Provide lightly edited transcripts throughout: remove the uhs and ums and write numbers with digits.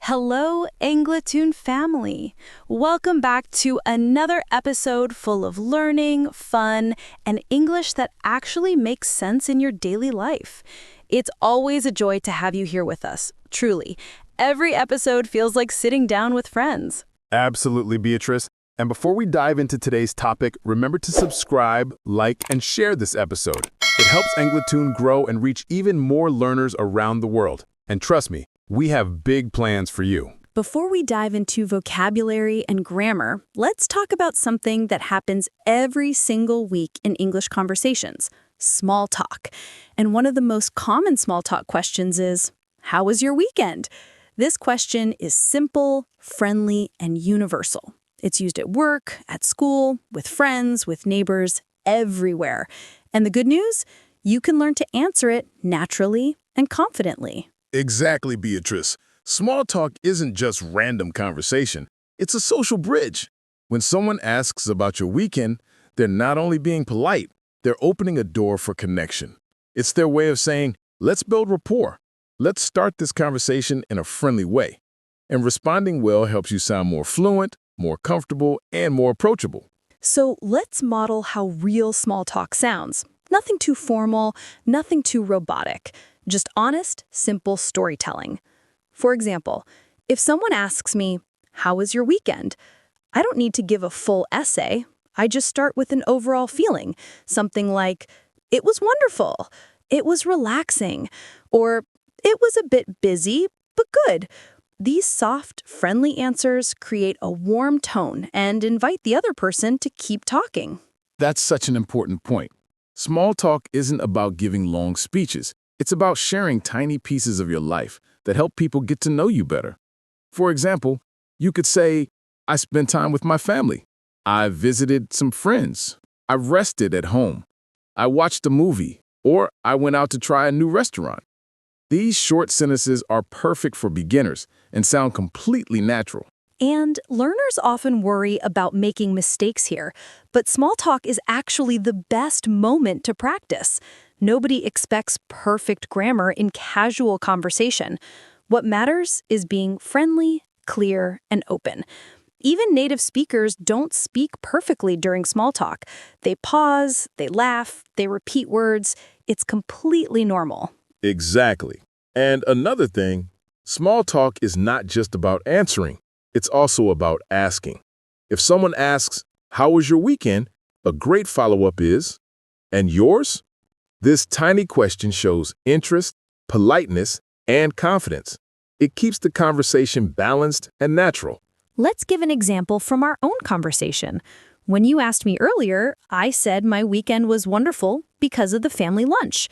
Hello, ENGLITOON Family. Welcome back to another episode full of learning, fun, and English that actually makes sense in your daily life. It's always a joy to have you here with us, truly. Every episode feels like sitting down with friends. Absolutely, Beatrice. And before we dive into today's topic, remember to subscribe, like, and share this episode. It helps ENGLITOON grow and reach even more learners around the world. And trust me, we have big plans for you. Before we dive into vocabulary and grammar, let's talk about something that happens every single week in English conversations, small talk. And one of the most common small talk questions is, how was your weekend? This question is simple, friendly, and universal. It's used at work, at school, with friends, with neighbors, everywhere. And the good news? You can learn to answer it naturally and confidently. Exactly, Beatrice. Small talk isn't just random conversation. It's a social bridge. When someone asks about your weekend, they're not only being polite, they're opening a door for connection. It's their way of saying, let's build rapport. Let's start this conversation in a friendly way. And responding well helps you sound more fluent, more comfortable, and more approachable. So let's model how real small talk sounds. Nothing too formal, nothing too robotic. Just honest, simple storytelling. For example, if someone asks me, how was your weekend? I don't need to give a full essay. I just start with an overall feeling. Something like, it was wonderful. It was relaxing. Or, it was a bit busy, but good. These soft, friendly answers create a warm tone and invite the other person to keep talking. That's such an important point. Small talk isn't about giving long speeches. It's about sharing tiny pieces of your life that help people get to know you better. For example, you could say, I spent time with my family. I visited some friends. I rested at home. I watched a movie. Or I went out to try a new restaurant. These short sentences are perfect for beginners and sound completely natural. And learners often worry about making mistakes here, but small talk is actually the best moment to practice. Nobody expects perfect grammar in casual conversation. What matters is being friendly, clear, and open. Even native speakers don't speak perfectly during small talk. They pause, they laugh, they repeat words. It's completely normal. Exactly. And another thing, small talk is not just about answering. It's also about asking. If someone asks, how was your weekend? A great follow-up is, and yours? This tiny question shows interest, politeness, and confidence. It keeps the conversation balanced and natural. Let's give an example from our own conversation. When you asked me earlier, I said my weekend was wonderful because of the family lunch.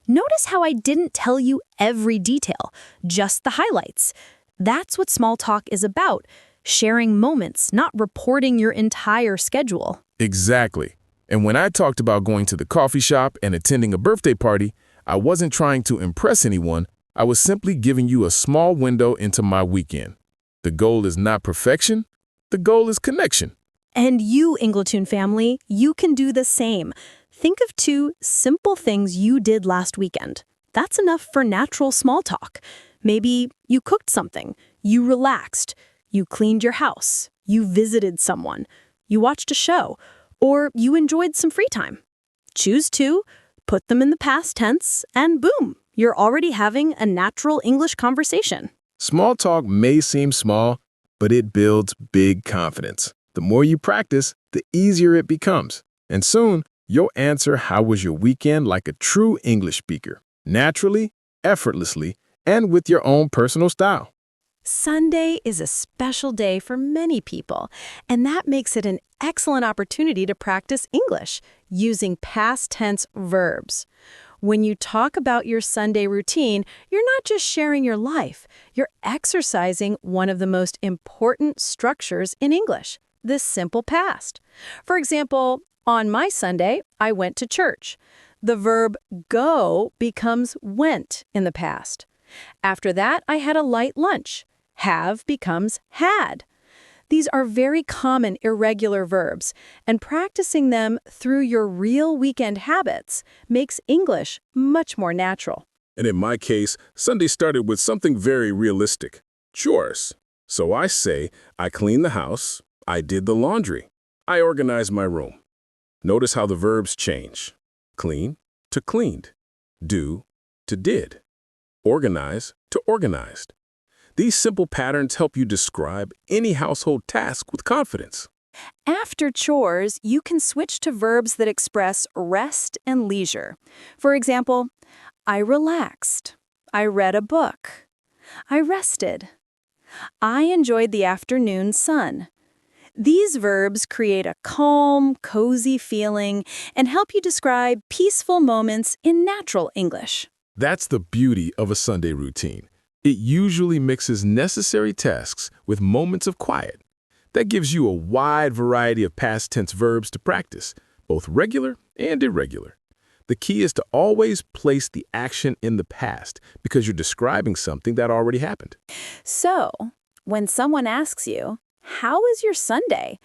Notice how I didn't tell you every detail, just the highlights. That's what small talk is about, sharing moments, not reporting your entire schedule. Exactly. And when I talked about going to the coffee shop and attending a birthday party, I wasn't trying to impress anyone. I was simply giving you a small window into my weekend. The goal is not perfection. The goal is connection. And you, ENGLITOON family, you can do the same. Think of 2 simple things you did last weekend. That's enough for natural small talk. Maybe you cooked something, you relaxed, you cleaned your house, you visited someone, you watched a show, or you enjoyed some free time. Choose 2, put them in the past tense, and boom, you're already having a natural English conversation. Small talk may seem small, but it builds big confidence. The more you practice, the easier it becomes. And soon, you'll answer how was your weekend like a true English speaker, naturally, effortlessly, and with your own personal style. Sunday is a special day for many people, and that makes it an excellent opportunity to practice English using past tense verbs. When you talk about your Sunday routine, you're not just sharing your life, you're exercising one of the most important structures in English, the simple past. For example, on my Sunday, I went to church. The verb go becomes went in the past. After that, I had a light lunch. Have becomes had. These are very common irregular verbs, and practicing them through your real weekend habits makes English much more natural. And in my case, Sunday started with something very realistic. Chores. So I say, I cleaned the house, I did the laundry, I organized my room. Notice how the verbs change. Clean to cleaned. Do to did. Organize to organized. These simple patterns help you describe any household task with confidence. After chores, you can switch to verbs that express rest and leisure. For example, I relaxed. I read a book. I rested. I enjoyed the afternoon sun. These verbs create a calm, cozy feeling and help you describe peaceful moments in natural English. That's the beauty of a Sunday routine. It usually mixes necessary tasks with moments of quiet. That gives you a wide variety of past tense verbs to practice, both regular and irregular. The key is to always place the action in the past because you're describing something that already happened. So, when someone asks you, "How was your Sunday?"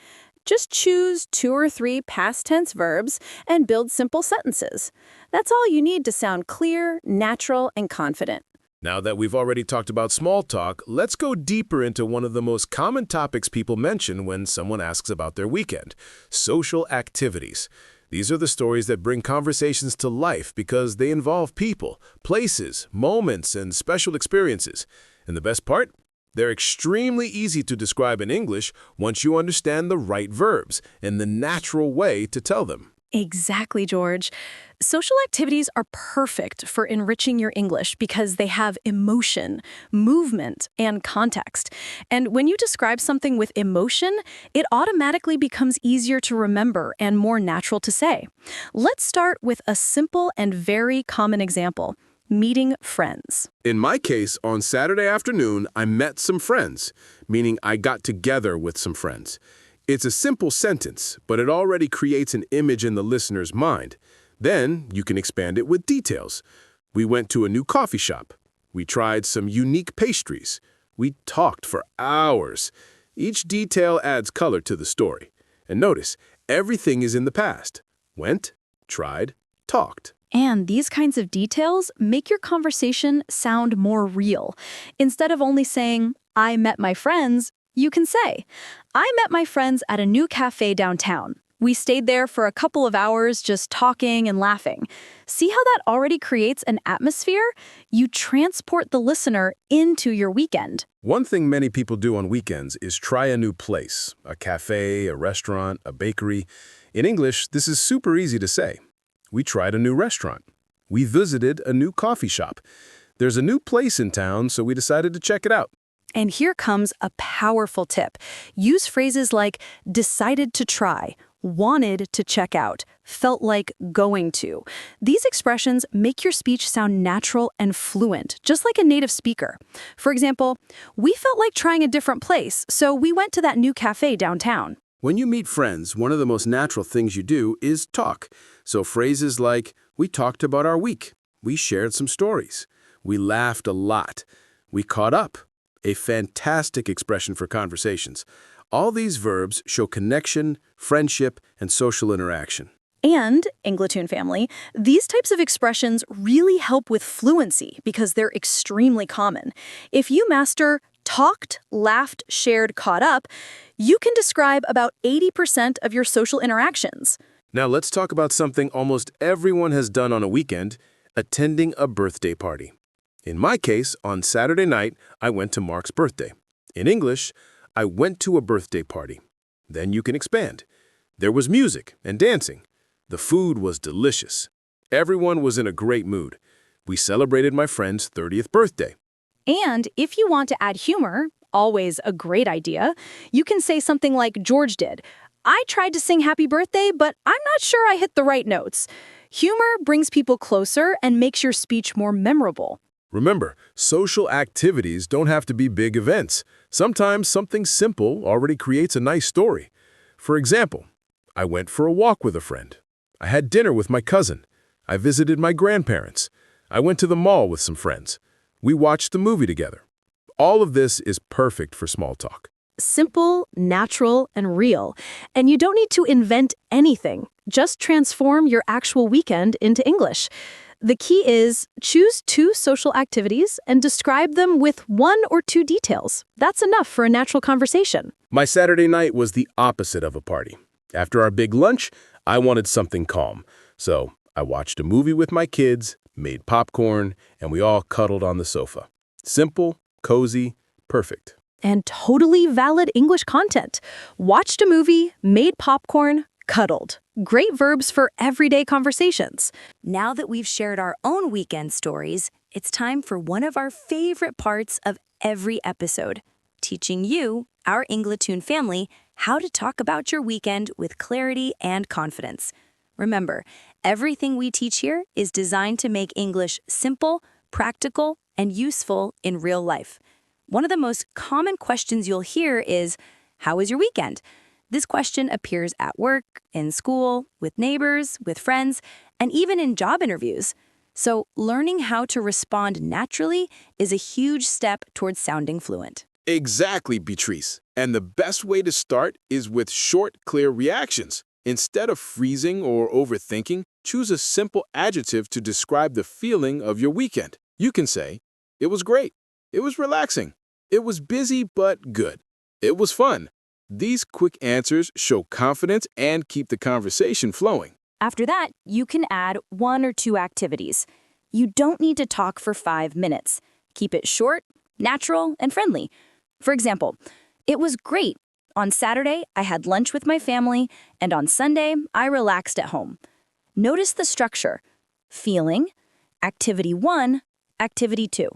just choose 2 or 3 past tense verbs and build simple sentences. That's all you need to sound clear, natural, and confident. Now that we've already talked about small talk, let's go deeper into one of the most common topics people mention when someone asks about their weekend: social activities. These are the stories that bring conversations to life because they involve people, places, moments, and special experiences. And the best part? They're extremely easy to describe in English once you understand the right verbs and the natural way to tell them. Exactly, George. Social activities are perfect for enriching your English because they have emotion, movement, and context. And when you describe something with emotion, it automatically becomes easier to remember and more natural to say. Let's start with a simple and very common example: meeting friends. In my case, on Saturday afternoon, I met some friends, meaning I got together with some friends. It's a simple sentence, but it already creates an image in the listener's mind. Then you can expand it with details. We went to a new coffee shop. We tried some unique pastries. We talked for hours. Each detail adds color to the story. And notice, everything is in the past. Went, tried, talked. And these kinds of details make your conversation sound more real. Instead of only saying, "I met my friends," you can say, "I met my friends at a new cafe downtown. We stayed there for a couple of hours just talking and laughing." See how that already creates an atmosphere? You transport the listener into your weekend. One thing many people do on weekends is try a new place: a cafe, a restaurant, a bakery. In English, this is super easy to say. We tried a new restaurant. We visited a new coffee shop. There's a new place in town, so we decided to check it out. And here comes a powerful tip. Use phrases like decided to try, wanted to check out, felt like going to. These expressions make your speech sound natural and fluent, just like a native speaker. For example, we felt like trying a different place, so we went to that new cafe downtown. When you meet friends, one of the most natural things you do is talk. So phrases like, we talked about our week, we shared some stories, we laughed a lot, we caught up. A fantastic expression for conversations. All these verbs show connection, friendship, and social interaction. And, ENGLITOON family, these types of expressions really help with fluency because they're extremely common. If you master talked, laughed, shared, caught up, you can describe about 80% of your social interactions. Now let's talk about something almost everyone has done on a weekend: attending a birthday party. In my case, on Saturday night, I went to Mark's birthday. In English, I went to a birthday party. Then you can expand. There was music and dancing. The food was delicious. Everyone was in a great mood. We celebrated my friend's 30th birthday. And if you want to add humor, always a great idea, you can say something like George did. "I tried to sing happy birthday, but I'm not sure I hit the right notes." Humor brings people closer and makes your speech more memorable. Remember, social activities don't have to be big events. Sometimes something simple already creates a nice story. For example, I went for a walk with a friend. I had dinner with my cousin. I visited my grandparents. I went to the mall with some friends. We watched the movie together. All of this is perfect for small talk. Simple, natural, and real. And you don't need to invent anything. Just transform your actual weekend into English. The key is choose 2 social activities and describe them with 1 or 2 details. That's enough for a natural conversation. My Saturday night was the opposite of a party. After our big lunch, I wanted something calm. So I watched a movie with my kids, made popcorn, and we all cuddled on the sofa. Simple, cozy, perfect. And totally valid English content. Watched a movie, made popcorn, cuddled. Great verbs for everyday conversations. Now that we've shared our own weekend stories, it's time for one of our favorite parts of every episode, teaching you, our ENGLITOON family, how to talk about your weekend with clarity and confidence. Remember, everything we teach here is designed to make English simple, practical, and useful in real life. One of the most common questions you'll hear is, how was your weekend? This question appears at work, in school, with neighbors, with friends, and even in job interviews. So learning how to respond naturally is a huge step towards sounding fluent. Exactly, Beatrice. And the best way to start is with short, clear reactions. Instead of freezing or overthinking, choose a simple adjective to describe the feeling of your weekend. You can say, it was great. It was relaxing. It was busy but good. It was fun. These quick answers show confidence and keep the conversation flowing. After that, you can add 1 or 2 activities. You don't need to talk for 5 minutes. Keep it short, natural, and friendly. For example, it was great. On Saturday, I had lunch with my family, and on Sunday, I relaxed at home. Notice the structure. Feeling, activity 1, activity 2.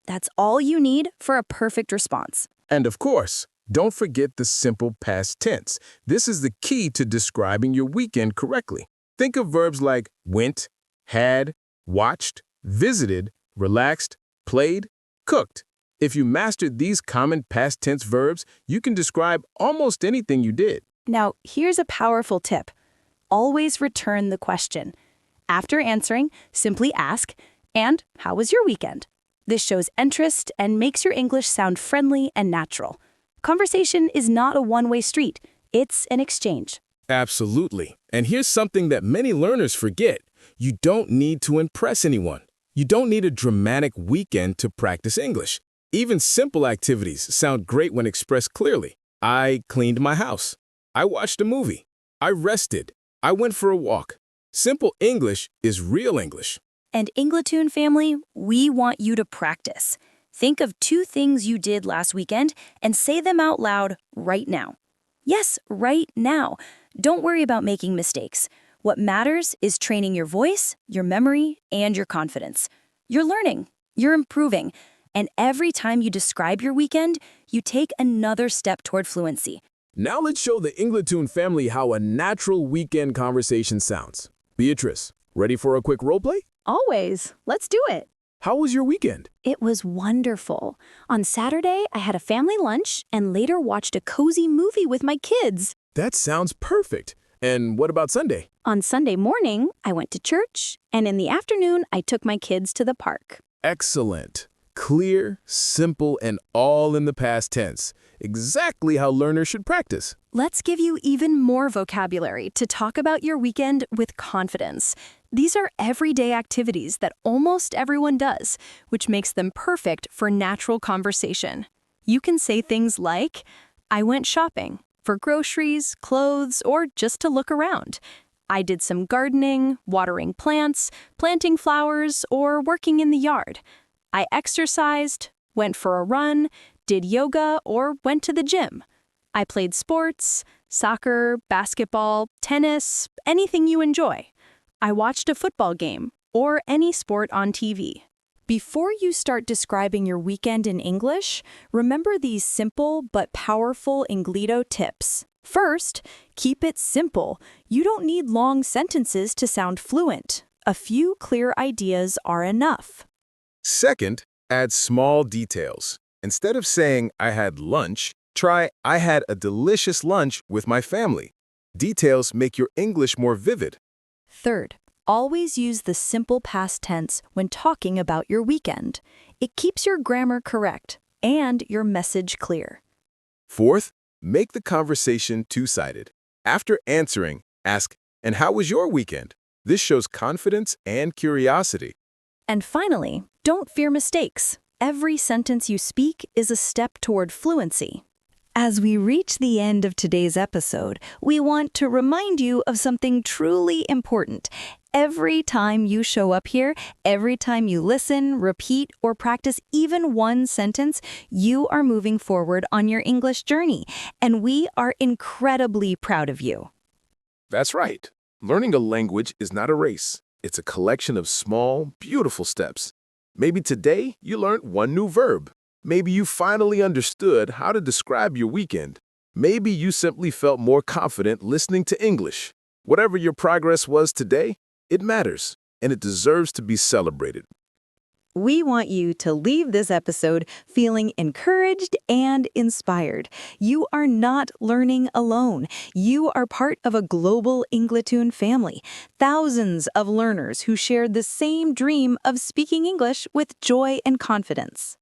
That's all you need for a perfect response. And of course, don't forget the simple past tense. This is the key to describing your weekend correctly. Think of verbs like went, had, watched, visited, relaxed, played, cooked. If you mastered these common past tense verbs, you can describe almost anything you did. Now, here's a powerful tip. Always return the question. After answering, simply ask, and how was your weekend? This shows interest and makes your English sound friendly and natural. Conversation is not a one-way street. It's an exchange. Absolutely. And here's something that many learners forget. You don't need to impress anyone. You don't need a dramatic weekend to practice English. Even simple activities sound great when expressed clearly. I cleaned my house. I watched a movie. I rested. I went for a walk. Simple English is real English. And ENGLITOON family, we want you to practice. Think of 2 things you did last weekend and say them out loud right now. Yes, right now. Don't worry about making mistakes. What matters is training your voice, your memory, and your confidence. You're learning, you're improving, and every time you describe your weekend, you take another step toward fluency. Now let's show the ENGLITOON family how a natural weekend conversation sounds. Beatrice, ready for a quick role play? Always. Let's do it. How was your weekend? It was wonderful. On Saturday, I had a family lunch and later watched a cozy movie with my kids. That sounds perfect. And what about Sunday? On Sunday morning, I went to church, and in the afternoon, I took my kids to the park. Excellent. Clear, simple, and all in the past tense. Exactly how learners should practice. Let's give you even more vocabulary to talk about your weekend with confidence. These are everyday activities that almost everyone does, which makes them perfect for natural conversation. You can say things like, I went shopping for groceries, clothes, or just to look around. I did some gardening, watering plants, planting flowers, or working in the yard. I exercised, went for a run, did yoga, or went to the gym. I played sports, soccer, basketball, tennis, anything you enjoy. I watched a football game, or any sport on TV. Before you start describing your weekend in English, remember these simple but powerful Englito tips. First, keep it simple. You don't need long sentences to sound fluent. A few clear ideas are enough. Second, add small details. Instead of saying, I had lunch, try, I had a delicious lunch with my family. Details make your English more vivid. Third, always use the simple past tense when talking about your weekend. It keeps your grammar correct and your message clear. Fourth, make the conversation two-sided. After answering, ask, and how was your weekend? This shows confidence and curiosity. And finally, don't fear mistakes. Every sentence you speak is a step toward fluency. As we reach the end of today's episode, we want to remind you of something truly important. Every time you show up here, every time you listen, repeat, or practice even one sentence, you are moving forward on your English journey, and we are incredibly proud of you. That's right. Learning a language is not a race. It's a collection of small, beautiful steps. Maybe today you learned one new verb. Maybe you finally understood how to describe your weekend. Maybe you simply felt more confident listening to English. Whatever your progress was today, it matters, and it deserves to be celebrated. We want you to leave this episode feeling encouraged and inspired. You are not learning alone. You are part of a global ENGLITOON family. Thousands of learners who shared the same dream of speaking English with joy and confidence.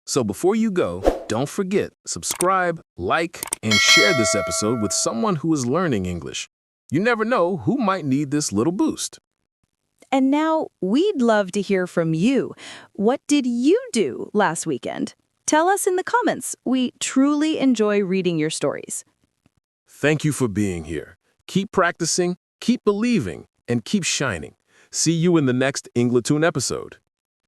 So before you go, don't forget, subscribe, like, and share this episode with someone who is learning English. You never know who might need this little boost. And now, we'd love to hear from you. What did you do last weekend? Tell us in the comments. We truly enjoy reading your stories. Thank you for being here. Keep practicing, keep believing, and keep shining. See you in the next ENGLITOON episode.